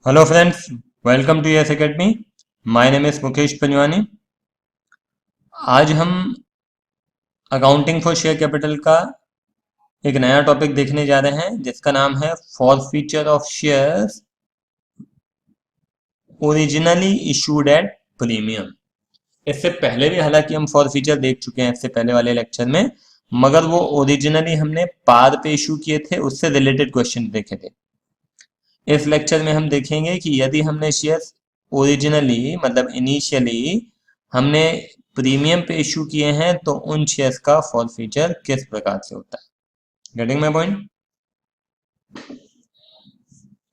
Hello friends, welcome to Yes Academy. My name is Mukesh Panjwani. आज हम accounting for share capital का एक नया टॉपिक देखने जा रहे हैं जिसका नाम है for feature of shares originally issued at premium. इससे पहले भी हालांकि हम फॉर फीचर देख चुके हैं इससे पहले वाले लेक्चर में, मगर वो ओरिजिनली हमने पार पे इशू किए थे, उससे रिलेटेड क्वेश्चन देखे थे। इस लेक्चर में हम देखेंगे कि यदि हमने शेयर्स ओरिजिनली मतलब इनिशियली हमने प्रीमियम पे इशू किए हैं तो उन शेयर्स का फॉल फीचर किस प्रकार से होता है। Getting my point?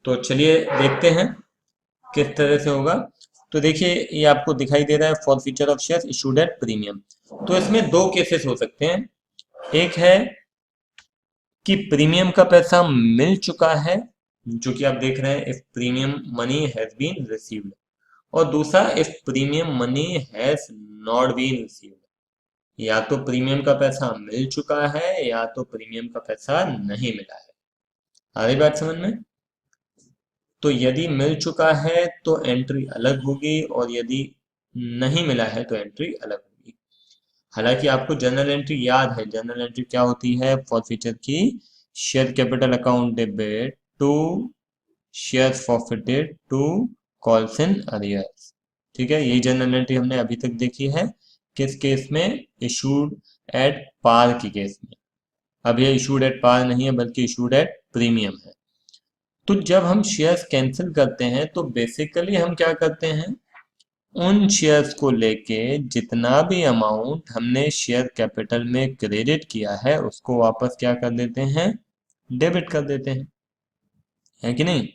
तो चलिए देखते हैं किस तरह से होगा। तो देखिए, ये आपको दिखाई दे रहा है fall feature of shares issued at premium. तो इसमें दो केसेस हो सकते हैं। एक है कि प्रीमियम का पैसा मिल चुका है, जो कि आप देख रहे हैं, if premium money has been received. और दूसरा, if premium money has not been received. या तो प्रीमियम का पैसा मिल चुका है या तो प्रीमियम का पैसा नहीं मिला है। आ रही बात समझ में? तो यदि मिल चुका है तो एंट्री अलग होगी, और यदि नहीं मिला है तो एंट्री अलग होगी। हालांकि आपको जर्नल एंट्री याद है। जर्नल एंट्री क्या होती है फॉर फीचर की? Share capital account debit to share forfeited to calls in arrears. ठीक है, यही जनरल एंट्री हमने अभी तक देखी है। किस केस में? इशूड एट पार की केस में। अब ये इशूड एट पार नहीं है बल्कि इशूड एट प्रीमियम है। तो जब हम शेयर्स कैंसिल करते हैं तो बेसिकली हम क्या करते हैं, उन शेयर्स को लेके जितना भी अमाउंट हमने शेयर कैपिटल में क्रेडिट किया है उसको वापस क्या कर देते हैं, डेबिट कर देते हैं। है कि नहीं?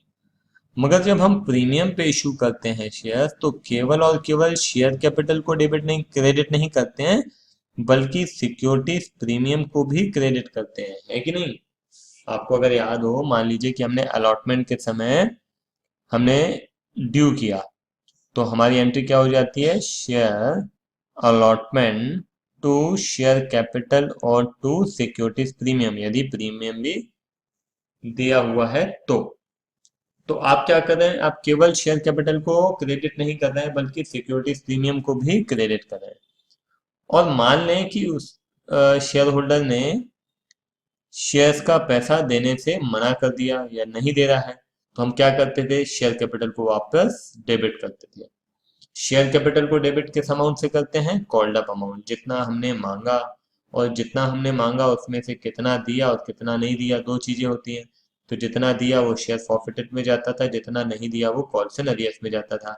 मगर जब हम प्रीमियम पे इशू करते हैं शेयर, तो केवल और केवल शेयर कैपिटल को डेबिट नहीं, क्रेडिट नहीं करते हैं, बल्कि सिक्योरिटीज प्रीमियम को भी क्रेडिट करते हैं। है कि नहीं? आपको अगर याद हो, मान लीजिए कि हमने अलॉटमेंट के समय हमने ड्यू किया, तो हमारी एंट्री क्या हो जाती है? Share allotment to share capital और टू सिक्योरिटीज प्रीमियम, यदि प्रीमियम भी दिया हुआ है तो आप क्या कर रहे हैं, आप केवल शेयर कैपिटल को क्रेडिट नहीं कर रहे हैं बल्कि सिक्योरिटीज प्रीमियम को भी क्रेडिट कर रहे हैं। और मान लें कि उस शेयर होल्डर ने शेयर्स का पैसा देने से मना कर दिया या नहीं दे रहा है, तो हम क्या करते थे? शेयर कैपिटल को वापस डेबिट करते थे। शेयर कैपिटल को डेबिट किस अमाउंट से करते हैं? कॉल्ड अप अमाउंट, जितना हमने मांगा। और जितना हमने मांगा उसमें से कितना दिया और कितना नहीं दिया, दो चीजें होती हैं। तो जितना दिया वो शेयर फॉरफिटेड में जाता था, जितना नहीं दिया वो कॉल्स एंड अरियर्स में जाता था।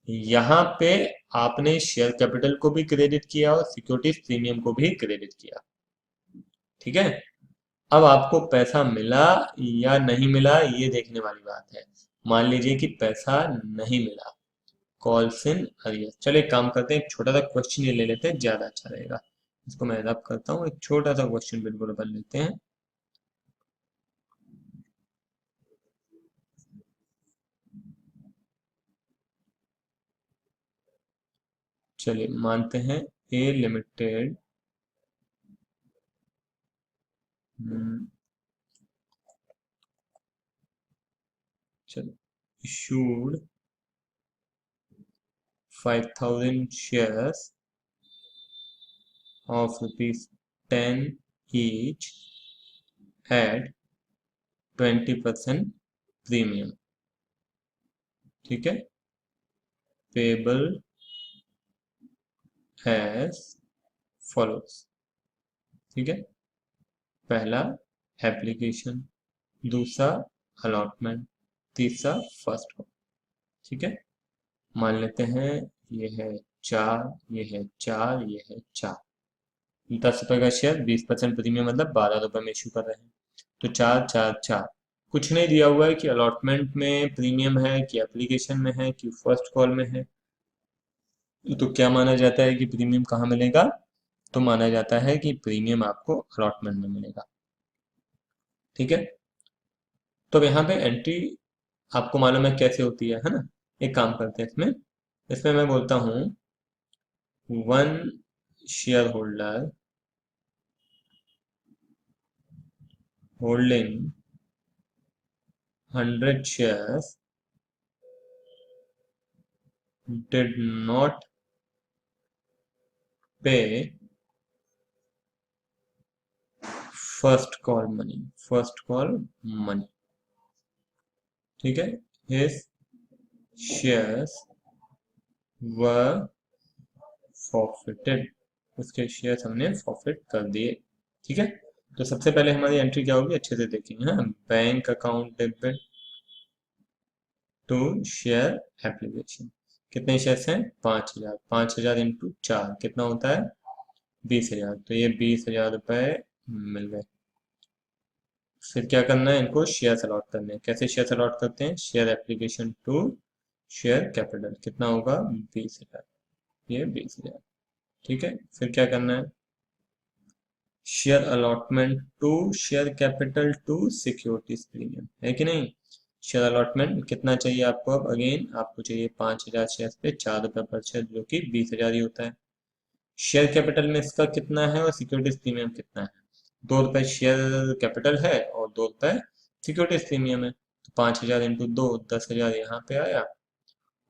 यहाँ पे आपने शेयर कैपिटल को भी क्रेडिट किया और सिक्योरिटीज प्रीमियम को भी क्रेडिट किया। ठीक है, अब आपको पैसा मिला या नहीं मिला ये देखने वाली बात है। मान लीजिए कि पैसा नहीं मिला, कॉल्स इन अरियर। चलो एक काम करते हैं, एक छोटा सा क्वेश्चन ये ले लेते हैं, ज्यादा अच्छा रहेगा। इसको मैं रब करता हूँ, एक छोटा सा क्वेश्चन बिल्कुल अपन लेते हैं। चलिए मानते हैं ए लिमिटेड चलो issued 5000 shares of rupees 10 each at 20% premium. ठीक है, पेबल एज फॉलोज। ठीक है, पहला एप्लीकेशन, दूसरा अलॉटमेंट, तीसरा फर्स्ट कॉल। ठीक है, मान लेते हैं ये है चार, ये है चार, ये है चार। 10 रुपए का शेयर, 20% प्रीमियम, मतलब 12 रुपए में इशू कर रहे हैं। तो चार चार चार, कुछ नहीं दिया हुआ है कि अलॉटमेंट में प्रीमियम है कि एप्लीकेशन में है कि फर्स्ट कॉल में है। तो क्या माना जाता है कि प्रीमियम कहाँ मिलेगा? तो माना जाता है कि प्रीमियम आपको अलॉटमेंट में मिलेगा। ठीक है, तो अब यहाँ पे एंट्री आपको मालूम है कैसे होती है ना? एक काम करते हैं, इसमें इसमें मैं बोलता हूँ one share holder holding 100 shares did not पे फर्स्ट कॉल मनी, ठीक है। हिज शेयर्स वर फॉरफिटेड, उसके शेयर्स हमने फॉरफिट कर दिए, ठीक है। तो सबसे पहले हमारी एंट्री क्या होगी, अच्छे से देखेंगे। हाँ, bank account debit to share application. कितने शेयर्स हैं, 5,000। 5,000 इंटू 4 कितना होता है, 20,000। तो ये 20,000 रुपये मिल गए। फिर क्या करना है, इनको शेयर अलॉट करने हैं। कैसे शेयर अलॉट करते हैं, share application to share capital, कितना होगा 20,000, ये 20,000, ठीक है। फिर क्या करना है, share allotment to share capital to securities premium, है कि नहीं। शेयर अलॉटमेंट कितना चाहिए आपको, अब अगेन आपको चाहिए 5,000 शेयर पे 4 रुपये पर शेयर, जो कि 20,000 ही होता है। शेयर कैपिटल में इसका कितना है और सिक्योरिटीज प्रीमियम कितना है, 2 रुपये शेयर कैपिटल है और 2 रुपये सिक्योरिटीज प्रीमियम है। तो 5,000 इंटू 2, 10,000 यहाँ पे आया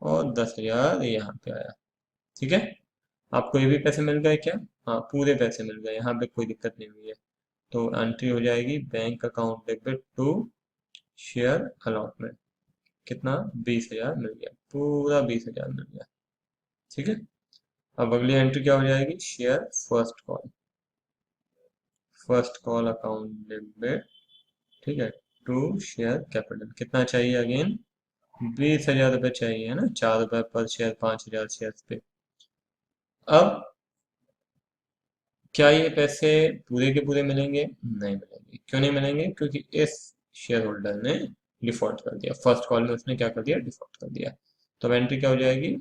और 10,000 यहाँ पे आया, ठीक है। आपको ये भी पैसे मिल गए क्या, हाँ पूरे पैसे मिल गए, यहाँ पे कोई दिक्कत नहीं हुई है। तो एंट्री हो जाएगी bank account debit to share allotment, कितना 20,000 मिल गया, पूरा 20,000 मिल गया, ठीक है। अब अगली एंट्री क्या हो जाएगी, share first call account debit, ठीक है, टू शेयर कैपिटल, कितना चाहिए अगेन 20,000 रुपये चाहिए, है ना, 4 रुपये पर शेयर, 5,000 शेयर पे। अब क्या ये पैसे पूरे के पूरे मिलेंगे, नहीं मिलेंगे। क्यों नहीं मिलेंगे, क्योंकि इस शेयर होल्डर ने डिफॉल्ट कर दिया, फर्स्ट कॉल में उसने क्या कर दिया, डिफॉल्ट कर दिया। तो एंट्री क्या हो जाएगी,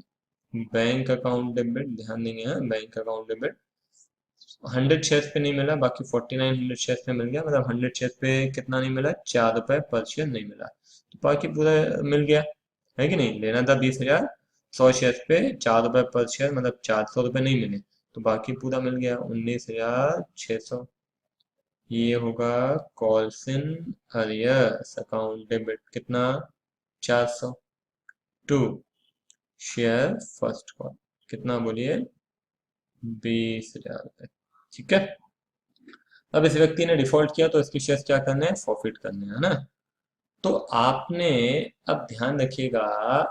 बैंक अकाउंट डेबिट, ध्यान देंगे, हाँ बैंक अकाउंट डेबिट 100 शेयर्स पे नहीं मिला, बाकी 4900 शेयर्स पे मिल गया, मतलब 100 शेयर्स पे कितना नहीं मिला, 4 रुपये पर शेयर नहीं मिला, तो बाकी पूरा मिल गया, है कि नहीं। लेना था 20,000, 100 शेयर्स पे 4 रुपये पर शेयर, मतलब 400 रुपये नहीं मिले, तो बाकी पूरा मिल गया 19,600। ये होगा कॉल्सन अरियर्स अकाउंट डेबिट, कितना 400 टू शेयर फर्स्ट कॉल, कितना बोलिए 20,000 रुपये, ठीक है। अब इस व्यक्ति ने डिफॉल्ट किया तो इसके शेयर्स क्या करने हैं, फॉरफिट करने हैं, है ना। तो आपने, अब ध्यान रखिएगा,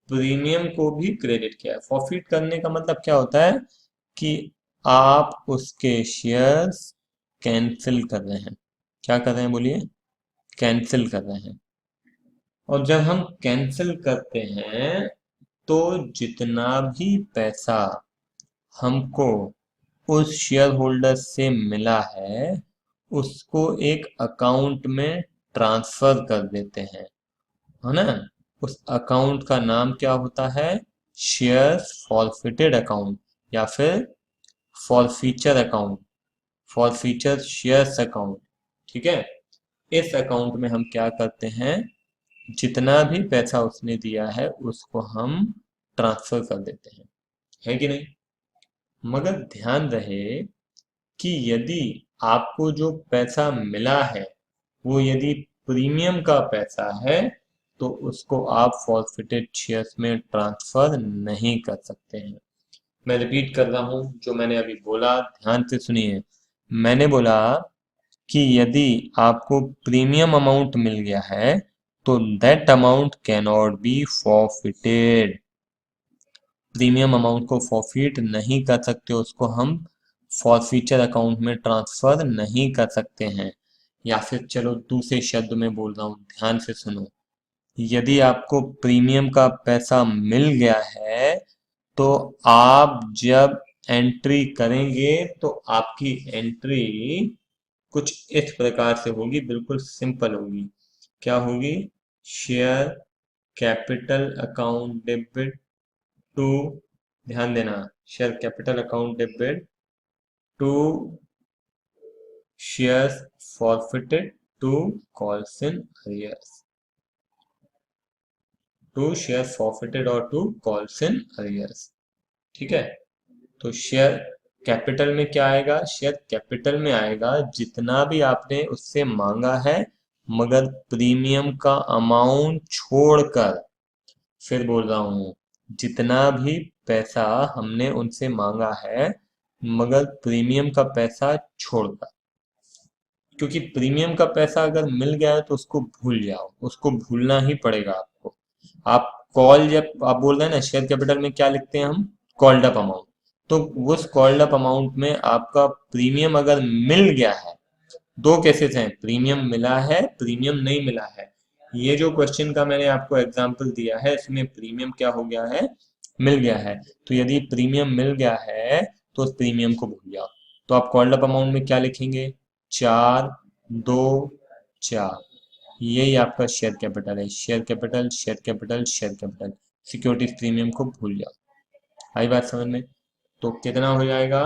प्रीमियम को भी क्रेडिट किया है। फॉरफिट करने का मतलब क्या होता है कि आप उसके शेयर्स कैंसिल कर रहे हैं। क्या कर रहे हैं बोलिए, कैंसिल कर रहे हैं। और जब हम कैंसिल करते हैं तो जितना भी पैसा हमको उस शेयर होल्डर से मिला है उसको एक अकाउंट में ट्रांसफर कर देते हैं, है ना। उस अकाउंट का नाम क्या होता है, शेयर्स फॉरफिटेड अकाउंट, या फिर forfeiture account, forfeiture shares account, ठीक है। इस अकाउंट में हम क्या करते हैं, जितना भी पैसा उसने दिया है उसको हम ट्रांसफर कर देते हैं, है कि नहीं। मगर ध्यान रहे कि यदि आपको जो पैसा मिला है वो यदि प्रीमियम का पैसा है तो उसको आप फॉरफिटेड शेयर्स में ट्रांसफर नहीं कर सकते हैं। मैं रिपीट कर रहा हूं जो मैंने अभी बोला, ध्यान से सुनिए। मैंने बोला कि यदि आपको प्रीमियम अमाउंट मिल गया है तो that amount can not be forfeited, premium amount को फॉरफिट नहीं कर सकते, उसको हम फॉरफीचर अकाउंट में ट्रांसफर नहीं कर सकते हैं। या फिर चलो दूसरे शब्द में बोल रहा हूँ, ध्यान से सुनो। यदि आपको प्रीमियम का पैसा मिल गया है तो आप जब एंट्री करेंगे तो आपकी एंट्री कुछ इस प्रकार से होगी, बिल्कुल सिंपल होगी। क्या होगी, share capital account debit to, ध्यान देना, share capital account debit to shares forfeited to calls in arrears, to share forfeited और टू कॉल्स इन अरियर्स, ठीक है। तो शेयर कैपिटल में क्या आएगा, शेयर कैपिटल में आएगा जितना भी आपने उससे मांगा है, मगर प्रीमियम का अमाउंट छोड़कर, फिर बोल रहा हूं, जितना भी पैसा हमने उनसे मांगा है, मगर प्रीमियम का पैसा छोड़कर। क्योंकि प्रीमियम का पैसा अगर मिल गया है तो उसको भूल जाओ, उसको भूलना ही पड़ेगा आपको। आप कॉल, जब आप बोल रहे हैं ना शेयर कैपिटल में क्या लिखते हैं हम, कॉल्ड अप अमाउंट, तो उस कॉल्ड अप अमाउंट में आपका प्रीमियम अगर मिल गया है, दो केसेस हैं, प्रीमियम मिला है, प्रीमियम नहीं मिला है। ये जो क्वेश्चन का मैंने आपको एग्जांपल दिया है, इसमें प्रीमियम क्या हो गया है, मिल गया है। तो यदि प्रीमियम मिल गया है तो उस प्रीमियम को भूल जाओ। तो आप कॉल्ड अप अमाउंट में क्या लिखेंगे, 4, 2, 4। यही आपका शेयर कैपिटल है, share capital, share capital, share capital. Securities premium को भूल जाओ। आई बात समझ में? तो कितना हो जाएगा,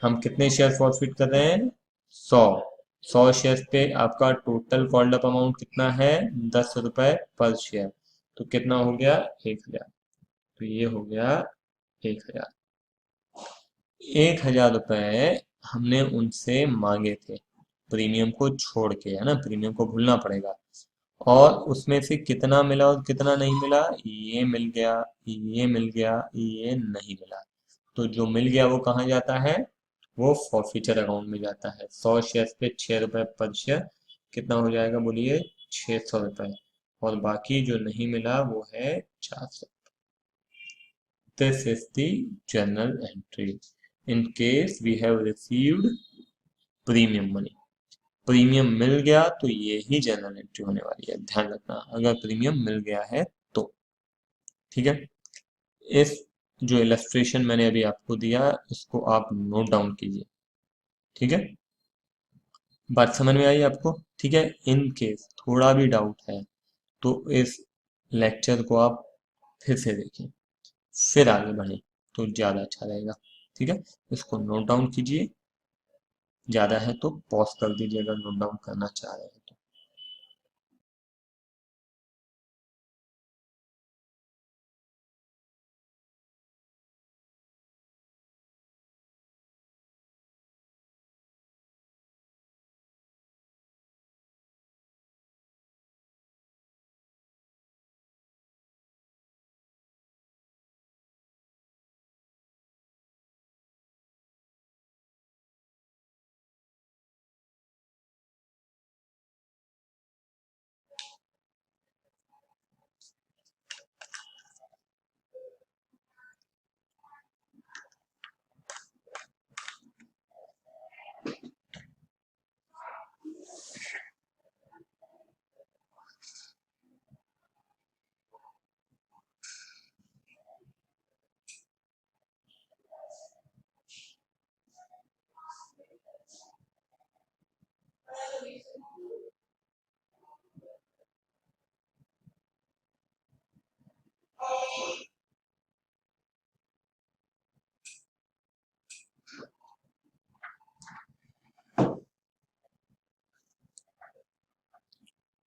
हम कितने शेयर फॉरफिट कर रहे हैं, 100। 100 शेयर पे आपका टोटल कॉल्ड अप अमाउंट कितना है, 10 रुपए पर शेयर। तो कितना हो गया, 1000। तो ये हो गया 1000। 1000 रुपए हमने उनसे मांगे थे, प्रीमियम को छोड़ के, है ना, प्रीमियम को भूलना पड़ेगा। और उसमें से कितना मिला और कितना नहीं मिला, ये मिल गया, ये मिल गया, ये नहीं मिला। तो जो मिल गया वो कहाँ जाता है, वो फॉरफीचर अकाउंट में जाता है। 100 शेयर पे 6 रुपए पर शेयर, कितना हो जाएगा बोलिए, 600 रुपए। और बाकी जो नहीं मिला वो है 400। This is the journal entry in case we have received premium money. Premium मिल गया तो ये ही जर्नल एंट्री होने वाली है, ध्यान रखना, अगर प्रीमियम मिल गया है तो। ठीक है, इस जो इलस्ट्रेशन मैंने अभी आपको दिया इसको आप नोट डाउन कीजिए। ठीक है, बात समझ में आई आपको? ठीक है, इन केस थोड़ा भी डाउट है तो इस लेक्चर को आप फिर से देखें, फिर आगे बढ़ें तो ज़्यादा अच्छा रहेगा। ठीक है, इसको नोट डाउन कीजिए, ज़्यादा है तो पॉज कर दीजिए अगर नोट डाउन करना चाह रहे हैं तो।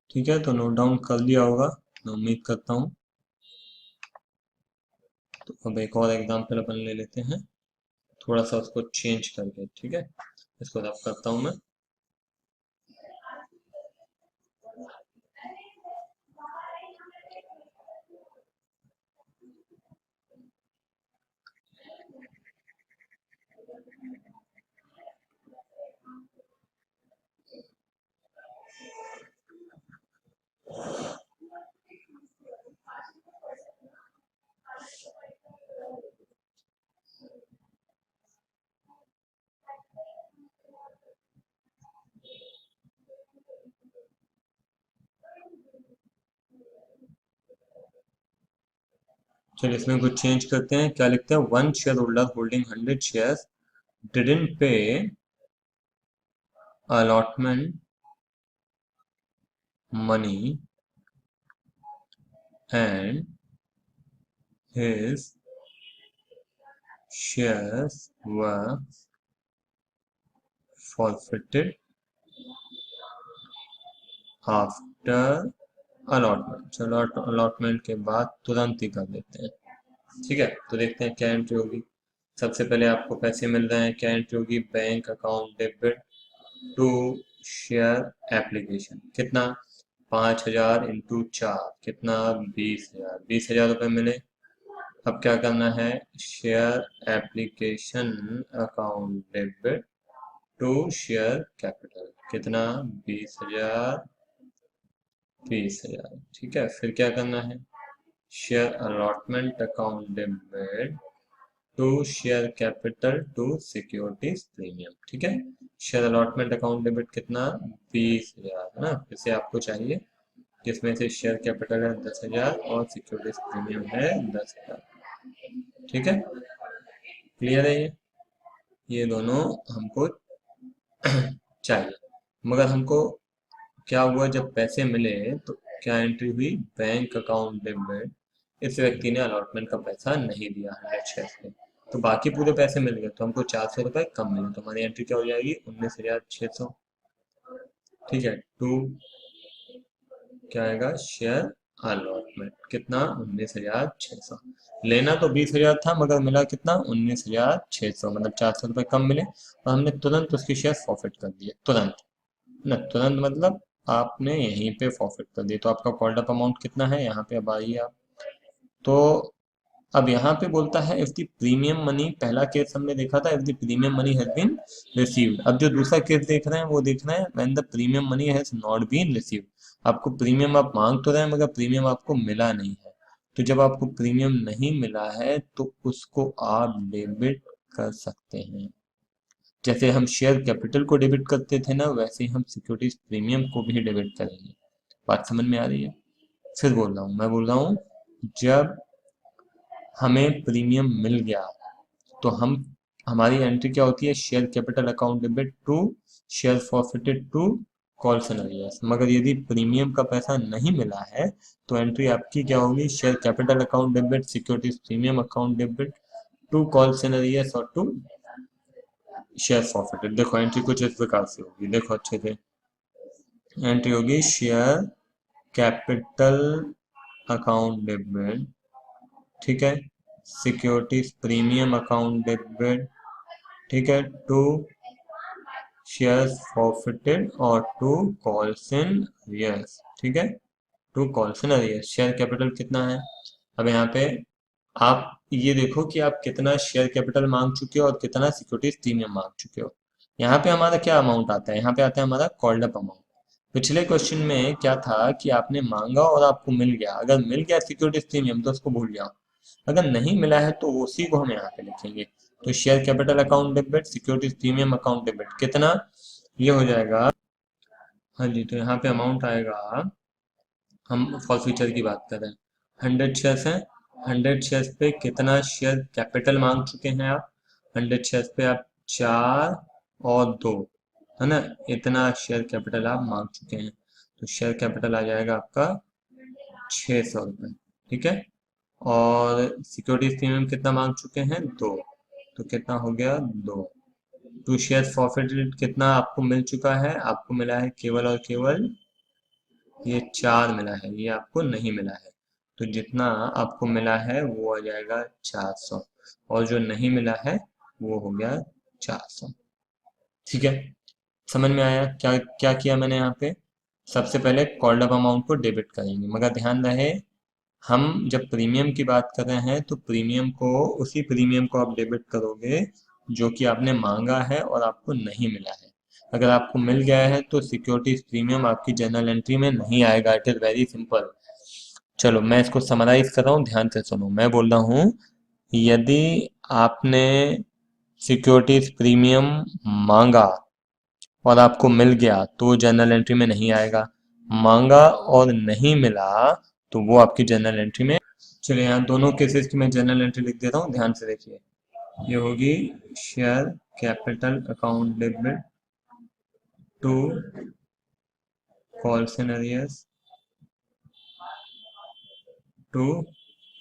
ठीक है, तो नोट डाउन कर लिया होगा, मैं उम्मीद करता हूँ। तो अब एक और एग्जाम्पल अपन ले लेते हैं, थोड़ा सा उसको चेंज करके। ठीक है, इसको रब करता हूँ मैं। चलिए इसमें कुछ चेंज करते हैं, क्या लिखते हैं, one share holder holding 100 share didn't पे allotment money and his shares were forfeited after allotment. चलो अलॉटमेंट के बाद तुरंत ही कर देते हैं। ठीक है, तो देखते हैं क्या एंट्री होगी। सबसे पहले आपको पैसे मिल रहे हैं, क्या एंट्री होगी, bank account debit to share application, कितना, 5000 इंटू 4, कितना, 20,000। 20,000 रुपये मिले। अब क्या करना है, share application account debit to share capital, कितना, 20,000, 20,000, ठीक है। फिर क्या करना है, share allotment account debit to share capital to securities premium, ठीक है। शेयर अलॉटमेंट अकाउंट डेबिट कितना, 20,000 है ना, इसे आपको चाहिए, जिसमें से शेयर कैपिटल है 10,000 और सिक्योरिटीज प्रीमियम है 10,000, ठीक है। क्लियर है ये दोनों हमको चाहिए। मगर हमको क्या हुआ, जब पैसे मिले तो क्या एंट्री हुई, बैंक अकाउंट डेबिट, इस व्यक्ति ने अलॉटमेंट का पैसा नहीं दिया 100 शेयर पे, तो बाकी पूरे पैसे मिल गए, तो हमको 400 रुपये कम मिले, तो हमारी एंट्री क्या हो जाएगी, 19,600, ठीक है। टू क्या आएगा, शेयर अलॉटमेंट कितना, 19,600, लेना तो 20,000 था मगर मिला कितना, 19,600, मतलब 400 रुपये कम मिले, और हमने तुरंत उसकी शेयर फॉरफिट कर दिए, तुरंत ना, तुरंत मतलब आपने यहीं पे फॉरफिट कर दिया, तो आपका कॉल्ड अप अमाउंट कितना है, यहाँ पे अब आइए आप। तो अब यहाँ पे बोलता है इफ द प्रीमियम मनी, पहला केस हमने देखा था if the premium money has been received, अब जो दूसरा केस देख रहे हैं वो देखना है when the premium money has not been received, आपको प्रीमियम आप मांग तो रहे हैं मगर प्रीमियम आपको मिला नहीं है, तो जब आपको प्रीमियम नहीं मिला है तो उसको आप डेबिट कर सकते हैं, जैसे हम शेयर कैपिटल को डेबिट करते थे ना, वैसे ही हम सिक्योरिटीज प्रीमियम को भी डेबिट करेंगे। बात समझ में आ रही है, फिर बोल रहा हूँ, मैं बोल रहा हूँ, जब हमें प्रीमियम मिल गया तो हम, हमारी एंट्री क्या होती है, share capital account debit to share forfeited to calls in arrears, मगर यदि प्रीमियम का पैसा नहीं मिला है तो एंट्री आपकी क्या होगी, share capital account debit securities premium account debit to calls in arrears और टू शेयर फॉरफिटेड। देखो एंट्री कुछ इस प्रकार से होगी, देखो अच्छे से, एंट्री होगी शेयर कैपिटल अकाउंट डेबिट, ठीक है, सिक्योरिटीज प्रीमियम अकाउंट डेबिट, ठीक है, टू शेयर्स फॉरफिटेड और टू कॉल्स इन अरियर्स, ठीक है, to calls in arrears. Share capital कितना है, अब यहाँ पे आप ये देखो कि आप कितना शेयर कैपिटल मांग चुके हो और कितना सिक्योरिटीज प्रीमियम मांग चुके हो। यहाँ पे हमारा क्या अमाउंट आता है, यहाँ पे आता है हमारा कॉल्ड अप अमाउंट। पिछले क्वेश्चन में क्या था कि आपने मांगा और आपको मिल गया, अगर मिल गया सिक्योरिटीज प्रीमियम तो उसको भूल जाओ, अगर नहीं मिला है तो उसी को हम यहाँ पे लिखेंगे, तो share capital account debit securities premium account debit कितना, ये हो जाएगा, हाँ जी, तो यहाँ पे अमाउंट आएगा, हम फॉर फ्यूचर की बात कर रहे हैं, 100 शेयर्स हैं, 100 शेयर्स पे कितना शेयर कैपिटल मांग चुके हैं आप, 100 शेयर्स पे आप 4 और 2, है ना, इतना शेयर कैपिटल आप मांग चुके हैं, तो शेयर कैपिटल आ जाएगा आपका 600 रुपये, ठीक है। और सिक्योरिटीज प्रीमियम कितना मांग चुके हैं, 2, तो कितना हो गया, 2। टू शेयर फॉरफिटेड कितना आपको मिल चुका है, आपको मिला है केवल और केवल ये 4 मिला है, ये आपको नहीं मिला है, तो जितना आपको मिला है वो आ जाएगा 400, और जो नहीं मिला है वो हो गया 400, ठीक है। समझ में आया क्या क्या किया मैंने यहाँ पे, सबसे पहले कॉल्ड अप अमाउंट को डेबिट करेंगे, मगर ध्यान रहे हम जब प्रीमियम की बात कर रहे हैं तो प्रीमियम को, उसी प्रीमियम को आप डेबिट करोगे जो कि आपने मांगा है और आपको नहीं मिला है, अगर आपको मिल गया है तो सिक्योरिटीज प्रीमियम आपकी जर्नल एंट्री में नहीं आएगा, इट इज वेरी सिंपल। चलो मैं इसको समराइज कर रहा हूँ, ध्यान से सुनो, मैं बोल रहा हूँ, यदि आपने सिक्योरिटीज प्रीमियम मांगा और आपको मिल गया तो वो जर्नल एंट्री में नहीं आएगा, मांगा और नहीं मिला तो वो आपकी जर्नल एंट्री में, चलिए यहाँ दोनों केसेस की मैं जर्नल एंट्री लिख देता हूँ, ध्यान से देखिए, ये होगी share capital account debit to calls in arrears to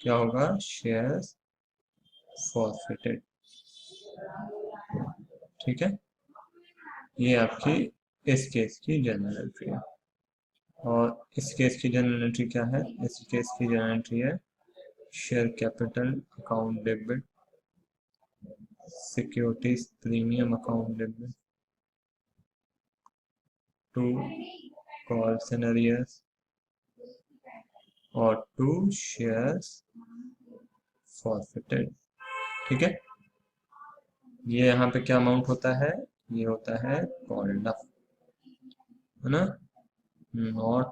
क्या होगा, शेयर्स फॉरफिटेड, ठीक है, ये आपकी इस केस की जर्नल एंट्री है, और इस केस की जनरल एंट्री क्या है, इस केस की जनरल एंट्री है share capital account debit securities premium account debit to calls in arrears और टू शेयर्स फॉरफिटेड। ठीक है, ये यहाँ पे क्या अमाउंट होता है, ये होता है कॉल्ड अप, है ना, नॉट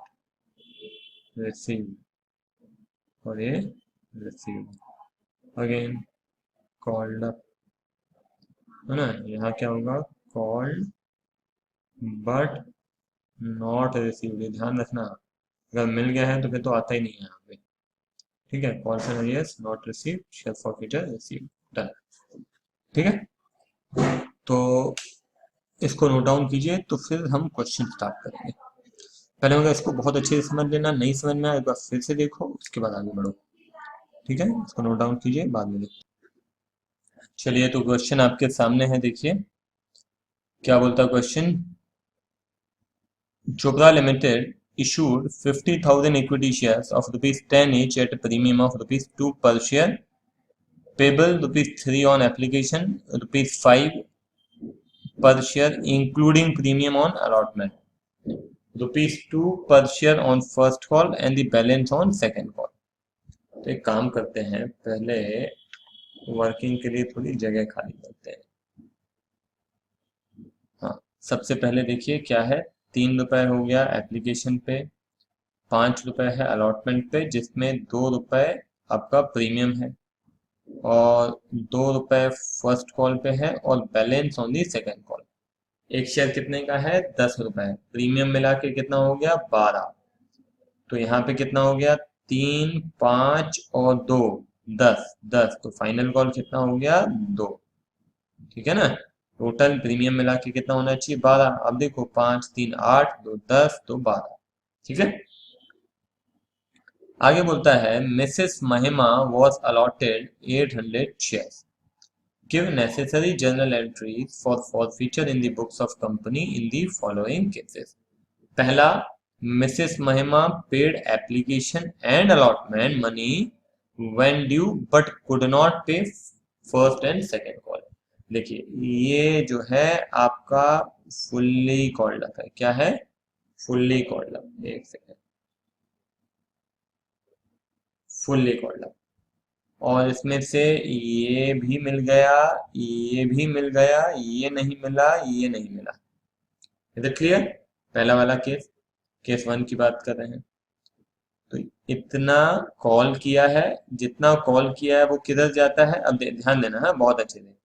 रिसीव, और ये रिसीव अगेन कॉल्ड अप, है ना। यहाँ क्या होगा, कॉल्ड बट नॉट रिसीव्ड, ध्यान रखना, अगर मिल गया है तो फिर तो आता ही नहीं है यहाँ पे। ठीक है, कॉल से yes, not receive, share forfeiture, receive, done. ठीक है, तो इसको नोट डाउन कीजिए, तो फिर हम क्वेश्चन स्टार्ट करेंगे। पहले होगा इसको बहुत अच्छे से समझ लेना, नहीं समझ में आए एक बार फिर से देखो, उसके बाद आगे बढ़ो। ठीक है, इसको नोट डाउन कीजिए, बाद में देखो। चलिए, तो क्वेश्चन आपके सामने है, देखिए क्या बोलता है question. Chopra limited issued 50,000 equity shares of ₹10 each at a premium of ₹2 per share, payable ₹3 on application, ₹5 per share including premium on allotment, ₹2 per share on first call and the balance on second call। तो एक काम करते हैं, पहले working के लिए थोड़ी जगह खाली करते हैं। हाँ, सबसे पहले देखिए क्या है, ₹3 हो गया एप्लीकेशन पे, ₹5 है अलॉटमेंट पे, जिसमें ₹2 आपका प्रीमियम है, और ₹2 फर्स्ट कॉल पे है, और balance on the second call. एक शेयर कितने का है, ₹10, प्रीमियम मिला के कितना हो गया, 12। तो यहाँ पे कितना हो गया, 3, 5 और 2, 10, 10, तो फाइनल कॉल कितना हो गया, 2। ठीक है ना, टोटल प्रीमियम मिला के कितना होना चाहिए, 12। अब देखो 5, 3, 8, 2, 10, तो 12। ठीक है, आगे बोलता है मिसेस महिमा was allotted 800 shares, give necessary journal entries for forfeiture in the books of company in the following cases. पहला, मिसेस महिमा paid application and allotment money when due but could not पे फर्स्ट एंड सेकेंड कॉल। देखिए, ये जो है आपका fully called up है। क्या है, फुल्ली कॉल्ड अप। एक सेकेंड, फुल्ली कॉल्ड अप, और इसमें से ये भी मिल गया, ये भी मिल गया, ये नहीं मिला, ये नहीं मिला। इधर क्लियर, पहला वाला केस, केस 1 की बात कर रहे हैं। तो इतना कॉल किया है, जितना कॉल किया है वो किधर जाता है, अब ध्यान देना है बहुत अच्छे से,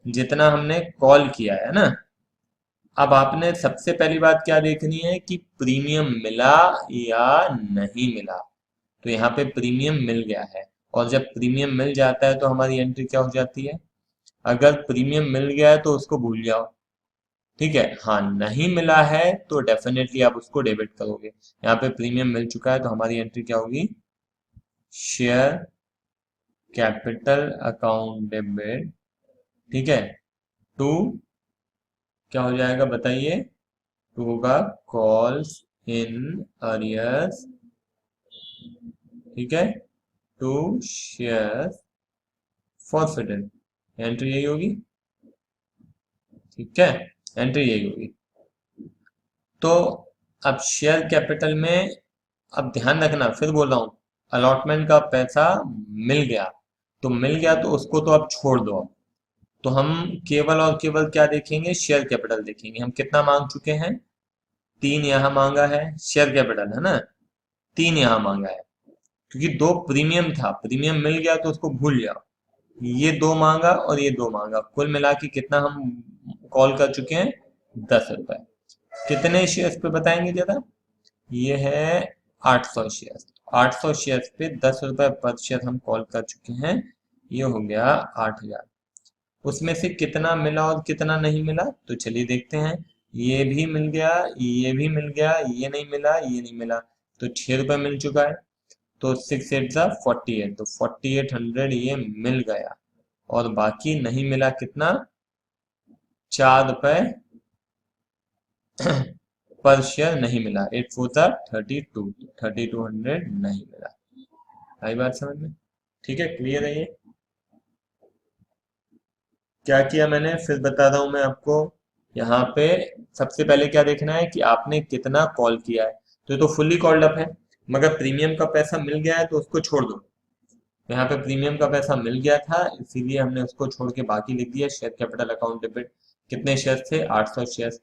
जितना हमने कॉल किया है ना। अब आपने सबसे पहली बात क्या देखनी है कि प्रीमियम मिला या नहीं मिला। तो यहाँ पे प्रीमियम मिल गया है, और जब प्रीमियम मिल जाता है तो हमारी एंट्री क्या हो जाती है, अगर प्रीमियम मिल गया है तो उसको भूल जाओ। ठीक है, हाँ नहीं मिला है तो डेफिनेटली आप उसको डेबिट करोगे। यहाँ पे प्रीमियम मिल चुका है तो हमारी एंट्री क्या होगी, शेयर कैपिटल अकाउंट डेबिट। ठीक है, टू क्या हो जाएगा बताइए, टू होगा कॉल्स इन अरियर्स। ठीक है, टू शेयर फॉरफिटेड, एंट्री यही होगी। ठीक है, एंट्री यही होगी। तो अब शेयर कैपिटल में, अब ध्यान रखना, फिर बोल रहा हूं, अलॉटमेंट का पैसा मिल गया, तो मिल गया तो उसको तो अब छोड़ दो। अब तो हम केवल और केवल क्या देखेंगे, शेयर कैपिटल देखेंगे। हम कितना मांग चुके हैं, 3 यहाँ मांगा है शेयर कैपिटल, है ना, 3 यहाँ मांगा है, क्योंकि 2 प्रीमियम था, प्रीमियम मिल गया तो उसको भूल जाओ। ये 2 मांगा और ये 2 मांगा, कुल मिला के कितना हम कॉल कर चुके हैं, ₹10। कितने शेयर्स पे बताएंगे जरा, ये है 800 शेयर्स। 800 शेयर्स पे ₹10 पर शेयर हम कॉल कर चुके हैं, ये हो गया 8000। उसमें से कितना मिला और कितना नहीं मिला, तो चलिए देखते हैं। ये भी मिल गया, ये भी मिल गया, ये नहीं मिला, ये नहीं मिला, तो ₹6 मिल चुका है। तो 6 8 जा 48, तो 4800 ये मिल गया, और बाकी नहीं मिला कितना, ₹4 पर शेयर नहीं मिला। 8 4 जा 32, 3200 नहीं मिला। आई बात समझ में, ठीक है, क्लियर है ये। क्या किया मैंने, फिर बता रहा हूं मैं आपको। यहाँ पे सबसे पहले क्या देखना है कि आपने कितना कॉल किया है। तो ये तो फुल्ली कॉल्ड अप है, मगर प्रीमियम का पैसा मिल गया है तो उसको छोड़ दो। यहाँ पे प्रीमियम का पैसा मिल गया था, इसीलिए हमने उसको छोड़ के बाकी लिख दिया शेयर कैपिटल अकाउंट डेबिट। कितने शेयर थे? 800 शेयर।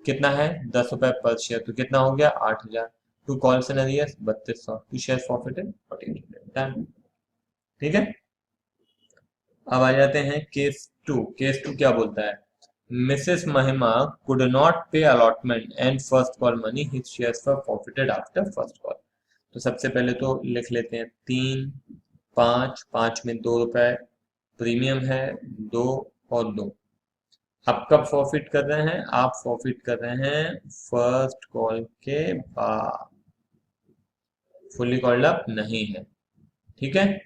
कितना है? 10 रुपए पर शेयर, तो कितना हो गया? 8000। To calls and arrears 3200, to share forfeited 1400। ठीक है। अब आ जाते हैं केस टू। केस टू क्या बोलता है? मिसेस महिमा कुड नॉट पे allotment and first call money, his shares were forfeited after first call. तो सबसे पहले तो लिख लेते हैं 3, 5, 5 में 2 रुपए प्रीमियम है, 2 और 2। आप कब फॉरफिट कर रहे हैं? आप फॉरफिट कर रहे हैं फर्स्ट कॉल के बाद, फुल्ली कॉल्ड अप नहीं है। ठीक है।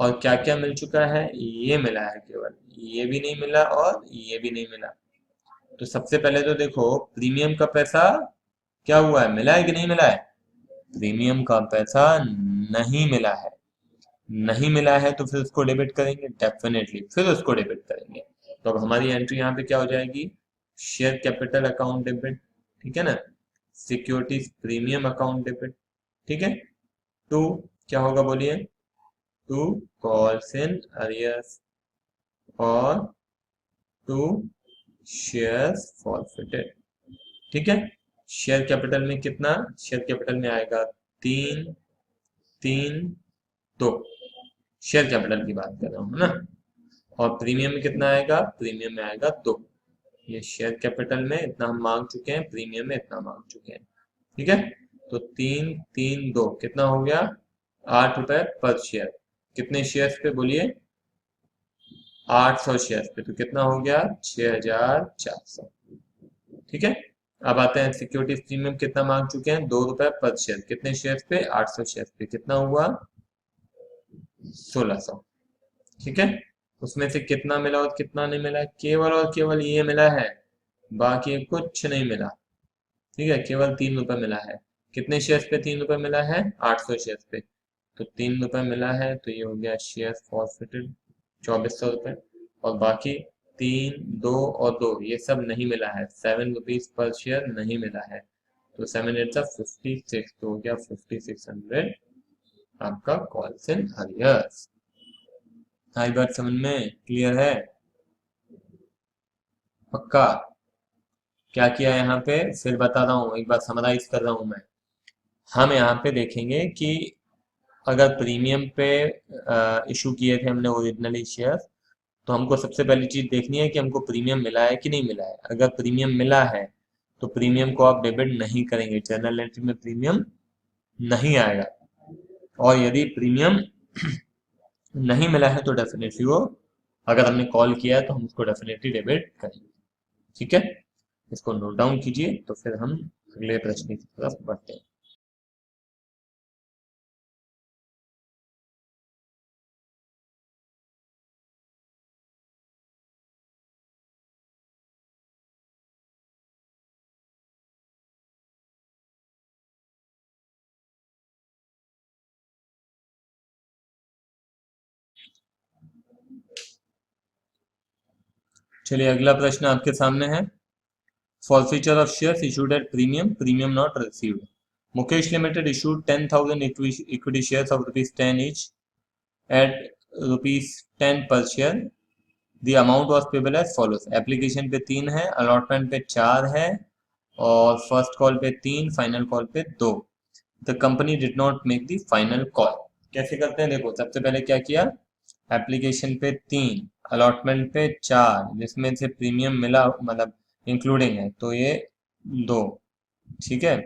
और क्या क्या मिल चुका है? ये मिला है केवल, ये भी नहीं मिला और ये भी नहीं मिला। तो सबसे पहले तो देखो प्रीमियम का पैसा क्या हुआ है, मिला है कि नहीं मिला है? प्रीमियम का पैसा नहीं मिला है। नहीं मिला है तो फिर उसको डेबिट करेंगे, डेफिनेटली फिर उसको डेबिट करेंगे। तो अब हमारी एंट्री यहाँ पे क्या हो जाएगी? शेयर कैपिटल अकाउंट डेबिट, ठीक है ना। सिक्योरिटीज प्रीमियम अकाउंट डेबिट, ठीक है। टू क्या होगा बोलिए? टू कॉल्स इन अरियर्स और टू शेयर्स फॉरफिटेड। ठीक है। शेयर कैपिटल में कितना? शेयर कैपिटल में आएगा 3, 3, 2। शेयर कैपिटल की बात कर रहा हूँ, है ना। और प्रीमियम में कितना आएगा? प्रीमियम में आएगा 2। ये शेयर कैपिटल में इतना हम मांग चुके हैं, प्रीमियम में इतना मांग चुके हैं। ठीक है। तो 3, 3, 2 कितना हो गया? 8 रुपए पर शेयर। कितने शेयर्स पे बोलिए? 800 शेयर्स पे, तो कितना हो गया? 6400। ठीक है। अब आते हैं सिक्योरिटीज प्रीमियम कितना मांग चुके हैं? 2 रुपए पर शेयर। कितने शेयर पे? 800 शेयर पे। कितना हुआ? 1600। ठीक है। उसमें से कितना मिला और कितना नहीं मिला? केवल और केवल ये मिला है, बाकी कुछ नहीं मिला। ठीक है। केवल 3 रुपए मिला है। कितने शेयर्स पे 3 रुपए मिला है? 800 शेयर्स पे। तो 3 रुपए मिला है, तो ये हो गया शेयर फॉरफिटेड 2400 रुपए। और बाकी 3, 2 और 2 ये सब नहीं मिला है। 7 रुपीज पर शेयर नहीं मिला है। तो 7 8 56, तो हो गया 5600 आपका कॉल्स इन अरियर्स। आई बात समझ में क्लियर है? पक्का? क्या किया यहाँ पे फिर बता रहा हूँ, एक बार समराइज कर रहा हूँ मैं। हम यहाँ पे देखेंगे कि अगर प्रीमियम पे इशू किए थे हमने ओरिजिनली शेयर, तो हमको सबसे पहली चीज देखनी है कि हमको प्रीमियम मिला है कि नहीं मिला है। अगर प्रीमियम मिला है तो प्रीमियम को आप डेबिट नहीं करेंगे, जर्नल एंट्री में प्रीमियम नहीं आएगा। और यदि प्रीमियम नहीं मिला है तो डेफिनेटली वो, अगर हमने कॉल किया है तो हम उसको डेफिनेटली डेबिट करेंगे। ठीक है। इसको नोट डाउन कीजिए, तो फिर हम अगले प्रश्न की तरफ बढ़ते हैं। चलिए अगला प्रश्न आपके सामने है। Forfeiture of shares issued at premium, premium not received. Mukesh Limited issued 10,000 equity shares of rupees 10 each at rupees 10 per share. The amount was payable as follows. Application पे 3 है, अलॉटमेंट पे 4 है और फर्स्ट कॉल पे 3, final call पे 2। The company did not make the final call. कैसे करते हैं? देखो सबसे पहले क्या किया, एप्लीकेशन पे 3, अलॉटमेंट पे 4, जिसमें से प्रीमियम मिला मतलब इंक्लूडिंग है तो ये 2। ठीक है।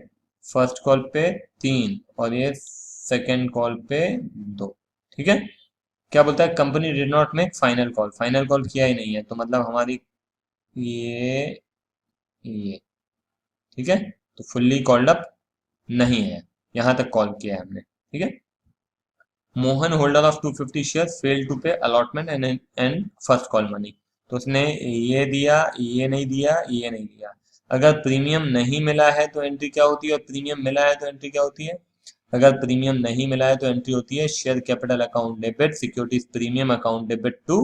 फर्स्ट कॉल पे 3 और ये सेकंड कॉल पे 2। ठीक है। क्या बोलता है? Company did not make final call. Final call किया ही नहीं है, तो मतलब हमारी ये ठीक है। तो फुल्ली कॉल्ड अप नहीं है, यहां तक कॉल किया है हमने। ठीक है। Mohan holder of 250 share fail to pay allotment and first call money. तो उसने ये दिया, ये नहीं दिया, ये नहीं दिया। अगर प्रीमियम नहीं मिला है तो एंट्री क्या होती है और प्रीमियम मिला है तो एंट्री क्या होती है? अगर प्रीमियम नहीं मिला है तो एंट्री होती है share capital account debit securities premium account debit to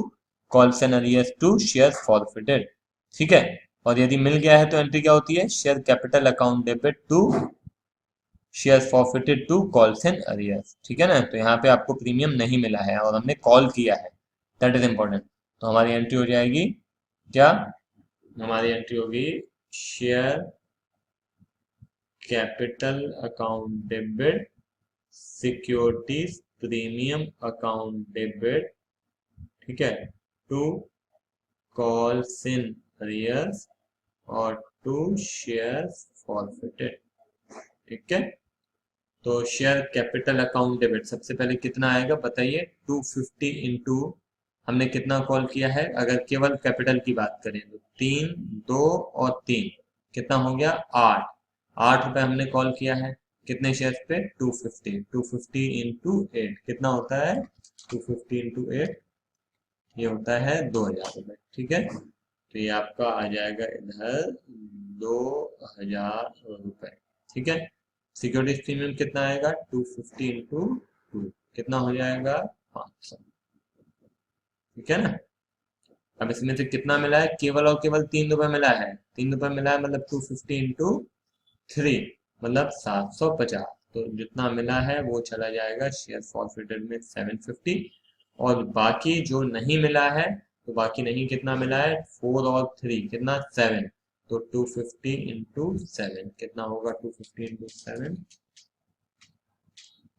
calls and arrears to share forfeited. ठीक है। और यदि मिल गया है तो एंट्री क्या होती है? Share capital account debit to share forfeited to calls in arrears, ठीक है ना। तो यहाँ पे आपको प्रीमियम नहीं मिला है और हमने कॉल किया है, दैट इज इम्पोर्टेंट। तो हमारी एंट्री हो जाएगी क्या, हमारी एंट्री होगी share capital account debit securities premium account debit, ठीक है, टू कॉल्स इन अरियर्स और टू शेयर्स फॉरफिटेड, ठीक है। तो शेयर कैपिटल अकाउंट डेबिट सबसे पहले कितना आएगा बताइए, 250 इंटू, हमने कितना कॉल किया है, अगर केवल कैपिटल की बात करें तो 3, 2 और 3, कितना हो गया 8, 8 रुपए हमने कॉल किया है, कितने शेयर पे 250, 250 इंटू 8 कितना होता है, 250 इंटू 8 ये होता है 2000 रुपए, ठीक है। तो ये आपका आ जाएगा इधर 2000 रुपए, ठीक है। सिक्योरिटी प्रीमियम कितना आएगा, 250 इंटू 2 कितना हो जाएगा 500, ठीक है ना। अब इसमें से कितना मिला है, केवल और केवल 3 रुपए मिला है, 3 रुपए मिला है मतलब 250 इंटू 3 मतलब 750। तो जितना मिला है वो चला जाएगा शेयर फॉरफिटेड में 750, और बाकी जो नहीं मिला है, तो बाकी नहीं कितना मिला है, 4 और 3 कितना 7, तो 250 इंटू 7 कितना होगा, 250 इंटू 7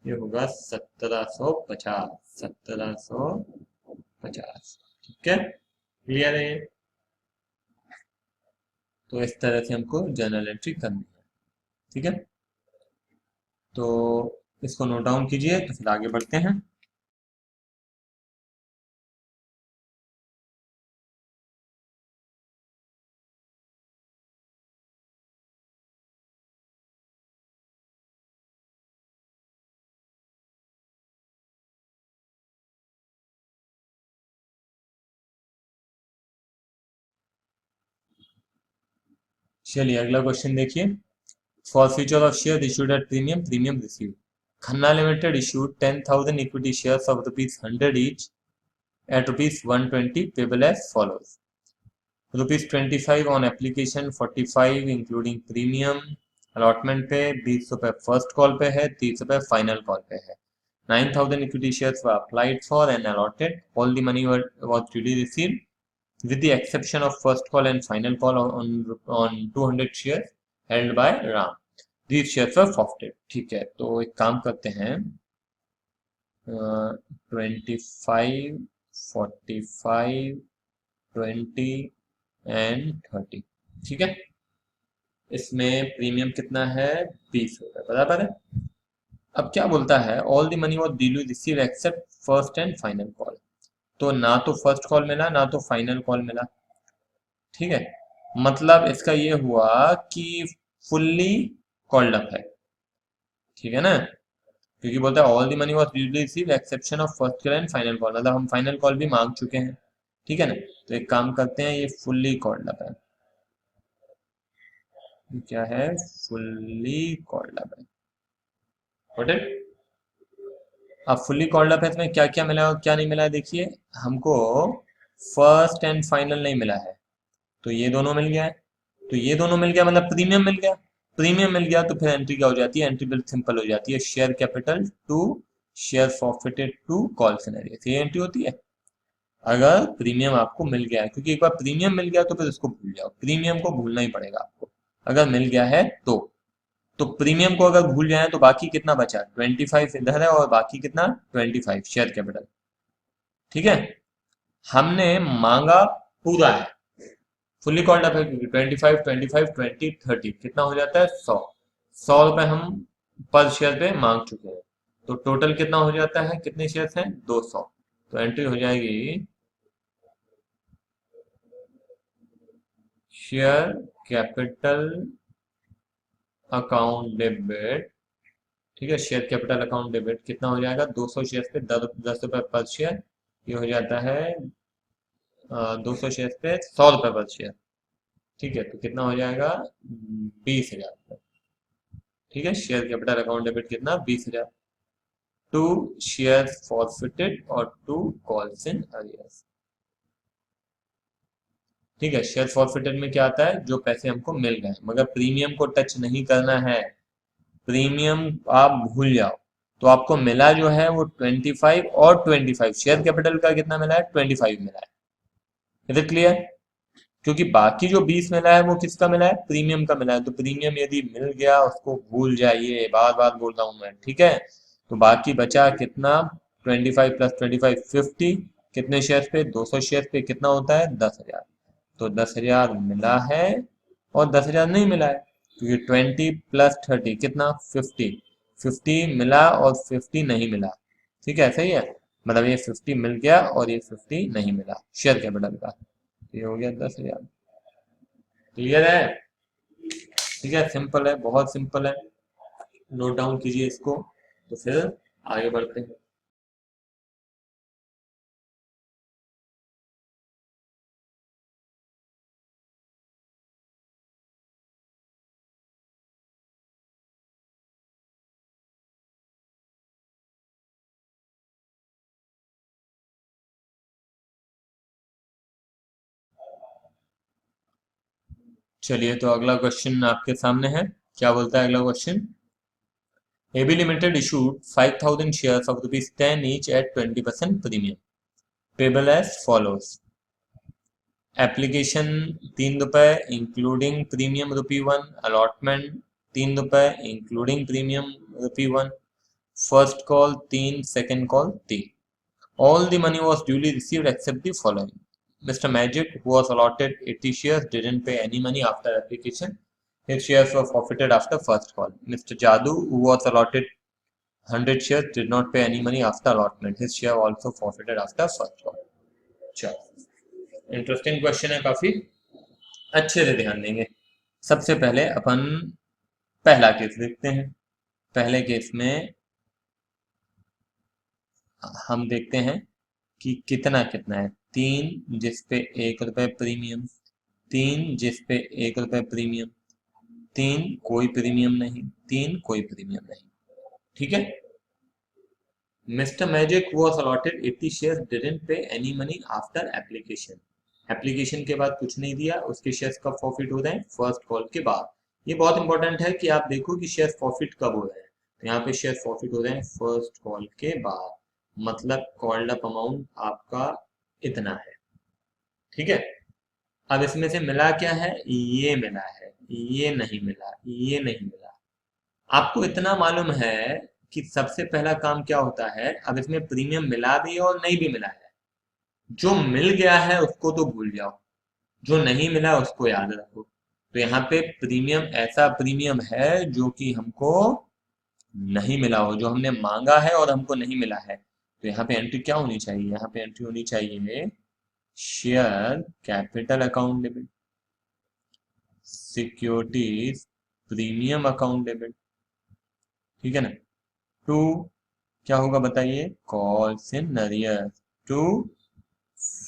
ये होगा 1750, 1750, ठीक है, क्लियर है ये। तो इस तरह से हमको जर्नल एंट्री करनी है, ठीक है। तो इसको नोट डाउन कीजिए, तो फिर आगे बढ़ते हैं। चलिए अगला क्वेश्चन देखिए, for future of share issued at premium, premium receive, Khanna limited issued 10,000 equity shares of ₹100 each at ₹120 payable as follows: ₹25 on application, 45 including premium, allotment पे 20 रुपए फर्स्ट कॉल पे है, 30 रुपए फाइनल कॉल पे है। 9,000 equity shares were applied for and allotted. All the money was duly received, with the exception of first call and final call on 200 shares held by Ram. These shares were forfeited. ठीक है, तो एक काम करते हैं, 25, 45, 20 and 30, ठीक है। इसमें प्रीमियम कितना है, 20 रुपए, बराबर है। अब क्या बोलता है, all the money was duly receive accept first and final call, तो ना तो फर्स्ट कॉल मिला ना तो फाइनल कॉल मिला, ठीक है। मतलब इसका ये हुआ कि फुल्ली कॉल्ड अप है, ठीक है ना, क्योंकि बोलता है all the money was duly received exception of first call and final call, मतलब हम फाइनल कॉल भी मांग चुके हैं, ठीक है ना। तो एक काम करते हैं, ये फुल्ली कॉल्ड अप है, ये क्या है, फुल्ली कॉल्ड अप है, गॉट इट। अब फुल्ली कॉल्ड अप है, इसमें क्या क्या मिला और क्या नहीं मिला है देखिए, हमको फर्स्ट एंड फाइनल नहीं मिला है, तो ये दोनों मिल गया है, तो ये दोनों मिल गया मतलब प्रीमियम मिल गया, प्रीमियम मिल गया तो फिर एंट्री क्या हो जाती है, एंट्री बिल्कुल सिंपल हो जाती है, share capital to share forfeited to calls सिनेरियो, ये एंट्री होती है। अगर प्रीमियम आपको मिल गया है, क्योंकि एक बार प्रीमियम मिल गया तो फिर उसको भूल जाओ, प्रीमियम को भूलना ही पड़ेगा आपको, अगर मिल गया है तो प्रीमियम को अगर भूल जाए तो बाकी कितना बचा, 25 इधर है और बाकी कितना 25 शेयर कैपिटल, ठीक है। हमने मांगा पूरा है, फुल्ली कॉल्ड अप है, क्योंकि 25, 25, 20, 30 कितना हो जाता है 100, 100 रुपए हम पर शेयर पे मांग चुके हैं, तो टोटल कितना हो जाता है, कितने शेयर हैं 200, तो एंट्री हो जाएगी शेयर कैपिटल अकाउंट डेबिट, ठीक है, शेयर कैपिटल अकाउंट डेबिट कितना हो जाएगा, 200 शेयर पे 10 रुपए पर शेयर, ये हो जाता है 200 शेयर पे 100 रुपए पर शेयर, ठीक है। तो कितना हो जाएगा 20,000, ठीक है। शेयर कैपिटल अकाउंट डेबिट कितना 20,000, टू शेयर फॉरफिटेड और टू कॉल्स इन अरियर्स, ठीक है। शेयर फॉरफिटेड में क्या आता है, जो पैसे हमको मिल गए मगर प्रीमियम को टच नहीं करना है, प्रीमियम आप भूल जाओ, तो आपको मिला जो है वो 25 और 25, शेयर कैपिटल का कितना मिला है, 25 मिला है। Is it clear? क्योंकि बाकी जो 20 मिला है वो किसका मिला है, प्रीमियम का मिला है। तो प्रीमियम यदि मिल गया उसको भूल जाइए, बार बार बोल रहा हूं मैं, ठीक है। तो बाकी बचा कितना, 25 प्लस 25 50, कितने शेयर पे, 200 शेयर पे कितना होता है, 10,000। तो 10,000 मिला है और 10,000 नहीं मिला है, क्योंकि 20 प्लस 30 कितना, 50। 50 मिला और 50 नहीं मिला, ठीक है, सही है। मतलब ये 50 मिल गया और ये 50 नहीं मिला शेयर कैपिटल का। ये हो गया 10,000। क्लियर है? ठीक है, सिंपल है, बहुत सिंपल है। नोट डाउन कीजिए इसको, तो फिर आगे बढ़ते हैं। चलिए, तो अगला क्वेश्चन आपके सामने है। क्या बोलता है अगला question? AB Limited issued 5,000 shares of ₹10 each at 20% premium, payable as follows. Application ₹3 including premium ₹1, allotment ₹3 including premium ₹1, first call 3, second call 3। All the money was duly received except the following. Mr. Magic, who was allotted 80 shares, didn't pay any money after application. His shares were forfeited after first call. Mr. Jadu, who was allotted 100 shares, did not pay any money after allotment. His share also forfeited after first call. चलो, interesting question है काफी, अच्छे से ध्यान देंगे। सबसे पहले अपन पहला केस देखते हैं। पहले केस में हम देखते हैं कि कितना कितना है। 3 जिसपे ₹1 प्रीमियम, 3 जिसपे ₹1 प्रीमियम, 3 कोई प्रीमियम नहीं, 3 कोई प्रीमियम नहीं, ठीक है। Mister magic was allotted 80 shares, didn't pay any money after application. Application के बाद कुछ नहीं दिया, उसके शेयर्स कब फॉरफिट हो रहे हैं, फर्स्ट कॉल के बाद। ये बहुत इंपॉर्टेंट है कि आप देखो कि शेयर फॉरफिट कब हो रहे हैं। तो यहाँ पे शेयर फॉरफिट हो रहे हैं फर्स्ट कॉल के बाद, मतलब कॉल्ड अप अमाउंट आपका इतना है, ठीक है। अब इसमें से मिला क्या है, ये मिला है, ये नहीं मिला, ये नहीं मिला। आपको इतना मालूम है कि सबसे पहला काम क्या होता है, अब इसमें प्रीमियम मिला भी और नहीं भी मिला है, जो मिल गया है उसको तो भूल जाओ, जो नहीं मिला उसको याद रखो। तो यहाँ पे प्रीमियम ऐसा प्रीमियम है जो कि हमको नहीं मिला हो, जो हमने मांगा है और हमको नहीं मिला है। तो यहाँ पे एंट्री क्या होनी चाहिए, यहाँ पे एंट्री होनी चाहिए share capital account debit, securities premium account debit, ठीक है ना। टू क्या होगा बताइए, calls in arrears to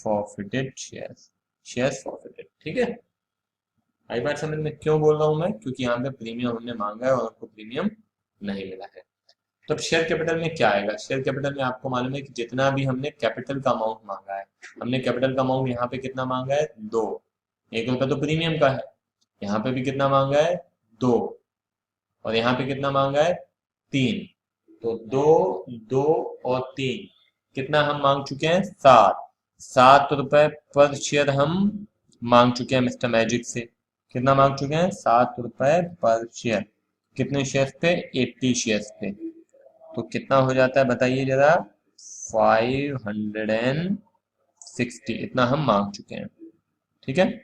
forfeited shares, shares forfeited, ठीक है। आई बात समझ में? क्यों बोल रहा हूं मैं, क्योंकि यहाँ पे प्रीमियम हमने मांगा है और हमको प्रीमियम नहीं मिला है। तो अब शेयर कैपिटल में क्या आएगा, शेयर कैपिटल में आपको मालूम है कि जितना भी हमने कैपिटल का अमाउंट मांगा है, हमने कैपिटल का अमाउंट यहाँ पे कितना मांगा है, 2। ₹1 तो प्रीमियम का है, यहाँ पे भी कितना मांगा है, 2, और यहाँ पे कितना मांगा है, 3। तो 2, 2 और 3 कितना हम मांग चुके हैं, 7। ₹7 पर शेयर हम मांग चुके हैं मिस्टर मैजिक से। कितना मांग चुके हैं, ₹7 पर शेयर। कितने शेयर्स पे, 80 शेयर्स पे। तो कितना हो जाता है बताइए जरा, 560, इतना हम मांग चुके हैं, ठीक है।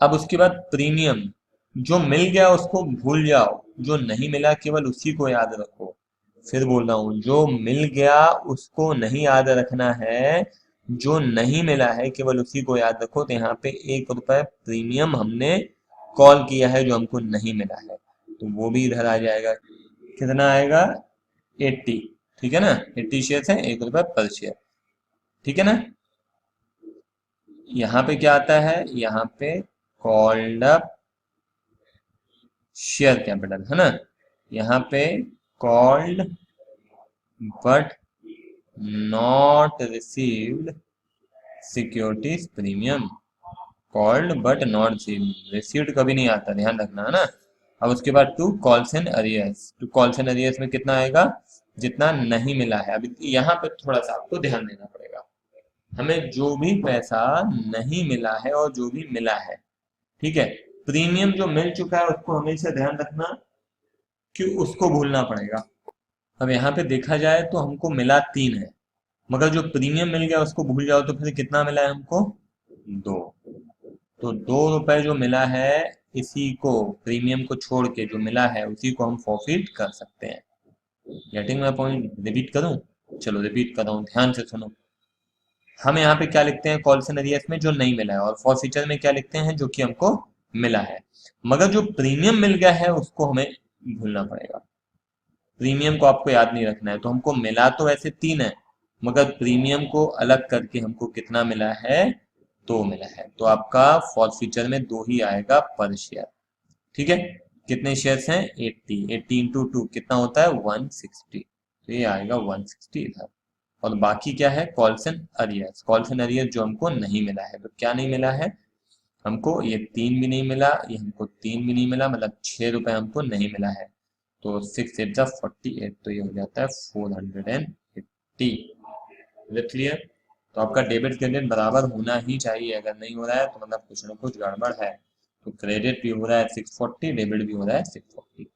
अब उसके बाद प्रीमियम, जो मिल गया उसको भूल जाओ, जो नहीं मिला केवल उसी को याद रखो। फिर बोल रहा हूं, जो मिल गया उसको नहीं याद रखना है, जो नहीं मिला है केवल उसी को याद रखो। तो यहाँ पे ₹1 प्रीमियम हमने कॉल किया है जो हमको नहीं मिला है, तो वो भी इधर आ जाएगा। कितना आएगा, 80, ठीक है ना। 80 शेयर है, ₹1 पर शेयर, ठीक है ना। यहाँ पे क्या आता है, यहाँ पे कॉल्ड अप शेयर कैपिटल है ना, यहाँ पे called but not received securities premium, called but not received, received कभी नहीं आता, ध्यान रखना है ना। अब उसके बाद to calls and arrears, to calls and arrears में कितना आएगा, जितना नहीं मिला है। अभी यहाँ पे थोड़ा सा आपको ध्यान देना पड़ेगा, हमें जो भी पैसा नहीं मिला है और जो भी मिला है, ठीक है, प्रीमियम जो मिल चुका है उसको हमेशा ध्यान रखना कि उसको भूलना पड़ेगा। अब यहाँ पे देखा जाए तो हमको मिला 3 है, मगर जो प्रीमियम मिल गया उसको भूल जाओ तो फिर कितना मिला है हमको, 2। तो 2 रुपए जो मिला है, इसी को प्रीमियम को छोड़ के जो मिला है उसी को हम फॉरफिट कर सकते हैं। Getting my point? रिपीट करूं? चलो रिपीट कर रहा हूँ, ध्यान से सुनो। हम यहाँ पे क्या लिखते हैं कॉल सिनेरियस में, जो नहीं मिला है, और फॉर फीचर में क्या लिखते हैं, जो कि हमको मिला है। मगर जो प्रीमियम मिल गया है उसको हमें भूलना पड़ेगा। प्रीमियम को आपको याद नहीं रखना है। तो हमको मिला तो वैसे 3 है, मगर प्रीमियम को अलग करके हमको कितना मिला है, 2 मिला है। तो आपका फॉर फीचर में 2 ही आएगा पर शेयर। ठीक है, कितने शेयर्स हैं, 80। 80 इंटू 2 कितना होता है, 160। तो ये आएगा 160 इधर। और बाकी क्या है, calls and arrears. Calls and arrears जो हमको नहीं मिला है, तो क्या नहीं मिला है हमको, ये 3 भी नहीं मिला, ये हमको 3 भी नहीं मिला, मतलब 6 रुपए हमको नहीं मिला है। तो 6 8 जा 48, तो ये हो जाता है 480। लिख लिया? तो आपका डेबिट क्रेडिट बराबर होना ही चाहिए, अगर नहीं हो रहा है तो मतलब कुछ ना कुछ गड़बड़ है। तो क्रेडिट भी हो रहा है 640, डेबिट भी हो रहा है 640।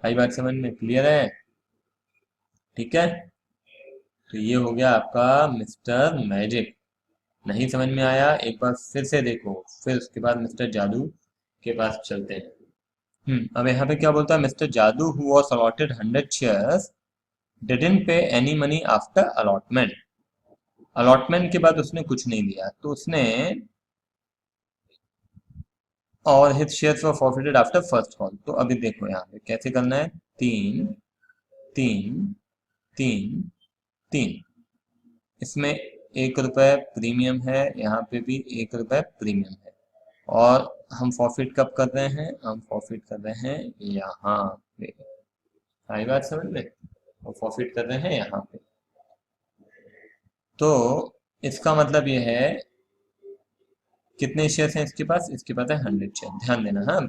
आई बात समझ में? क्लियर है? ठीक है, तो ये हो गया आपका मिस्टर मैजिक। नहीं समझ में आया, एक बार फिर से देखो, फिर उसके बाद मिस्टर जादू के पास चलते हैं। अब यहाँ पे क्या बोलता है, mister Jadu who was allotted 100 shares didn't pay any money after allotment. Allotment के बाद उसने कुछ नहीं दिया, तो उसने, और his shares were forfeited after first call. तो अभी देखो यहाँ पे कैसे करना है, 3 3 3 3, इसमें 1 रुपए प्रीमियम है, यहाँ पे भी 1 रुपए प्रीमियम है। और हम फॉरफिट कब कर रहे हैं, हम फॉरफिट कर रहे हैं यहाँ पे। आई बात समझ में? और फॉरफिट कर रहे हैं यहाँ पे। तो इसका मतलब ये है, कितने शेयर्स हैं इसके पास, इसके पास है 100 शेयर। ध्यान देना, हाँ।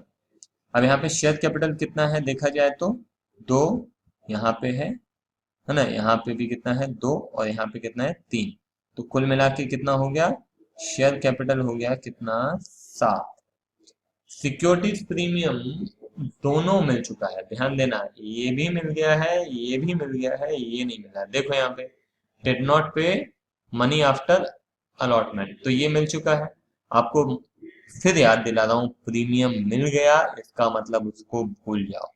अब यहाँ पे शेयर कैपिटल कितना है देखा जाए तो 2, यहाँ पे है ना, यहाँ पे भी कितना है 2, और यहाँ पे कितना है 3। तो कुल मिला के कितना हो गया, शेयर कैपिटल हो गया कितना, 7। सिक्योरिटीज प्रीमियम दोनों मिल चुका है, ध्यान देना, ये भी मिल गया है, ये भी मिल गया है, ये नहीं मिला। देखो यहाँ पे डिड नॉट पे मनी आफ्टर अलॉटमेंट, तो ये मिल चुका है। आपको फिर याद दिला रहा हूँ, प्रीमियम मिल गया इसका मतलब उसको भूल जाओ।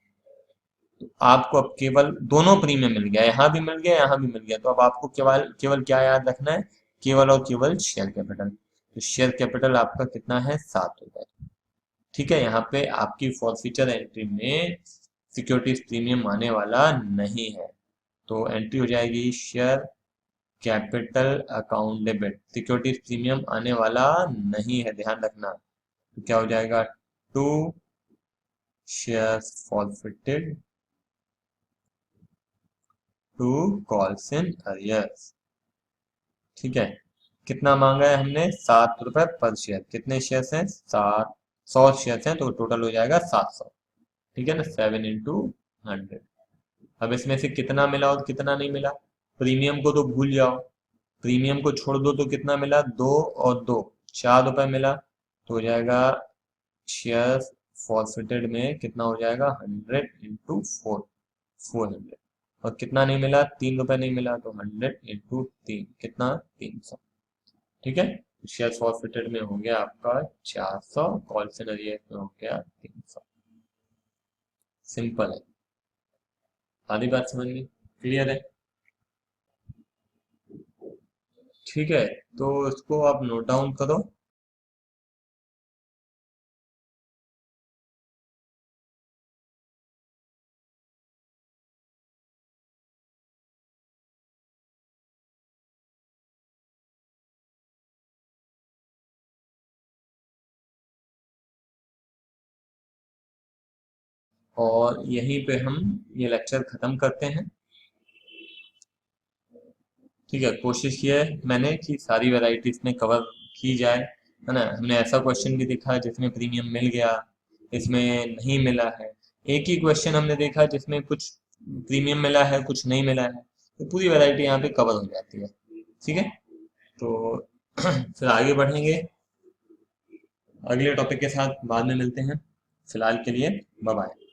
तो आपको अब केवल दोनों प्रीमियम मिल गया, यहाँ भी मिल गया, यहाँ भी मिल गया, तो अब आपको केवल केवल क्या याद रखना है, केवल और केवल शेयर कैपिटल। तो शेयर कैपिटल आपका कितना है, 7 रुपए। ठीक है, यहाँ पे आपकी फॉरफीचर एंट्री में सिक्योरिटीज प्रीमियम आने वाला नहीं है। तो एंट्री हो जाएगी share capital account debit, securities premium आने वाला नहीं है, ध्यान रखना। तो क्या हो जाएगा, 2 shares forfeited to calls in arrears. ठीक है, कितना मांगा है हमने, 7 रुपए पर शेयर। कितने शेयर्स हैं, 100 शेयर्स हैं, तो टोटल हो जाएगा 700। ठीक है ना, 7 इंटू 100। अब इसमें से कितना मिला और कितना नहीं मिला, प्रीमियम को तो भूल जाओ, प्रीमियम को छोड़ दो, तो कितना मिला, 2 और 2 4 रुपए मिला। तो हो जाएगा शेयर फॉरफिटेड में कितना हो जाएगा, 100 इंटू 4, 400। और कितना नहीं मिला, 3 रुपए नहीं मिला, तो 100 इंटू 3 कितना, 300। ठीक है, शेयर फॉरफिटेड में हो गया आपका 400, कॉल सिनेरियो में हो गया 300। सिंपल है, आधी बात समझ में क्लियर है? ठीक है, तो इसको आप नोट डाउन करो। और यहीं पे हम ये लेक्चर खत्म करते हैं। ठीक है, कोशिश की है मैंने कि सारी वैरायटी इसमें कवर की जाए, है ना। हमने ऐसा क्वेश्चन भी देखा जिसमें प्रीमियम मिल गया, इसमें नहीं मिला है। एक ही क्वेश्चन हमने देखा जिसमें कुछ प्रीमियम मिला है, कुछ नहीं मिला है, तो पूरी वैरायटी यहाँ पे कवर हो जाती है। ठीक है, तो फिर आगे बढ़ेंगे अगले टॉपिक के साथ, बाद में मिलते हैं। फिलहाल के लिए बाय बाय।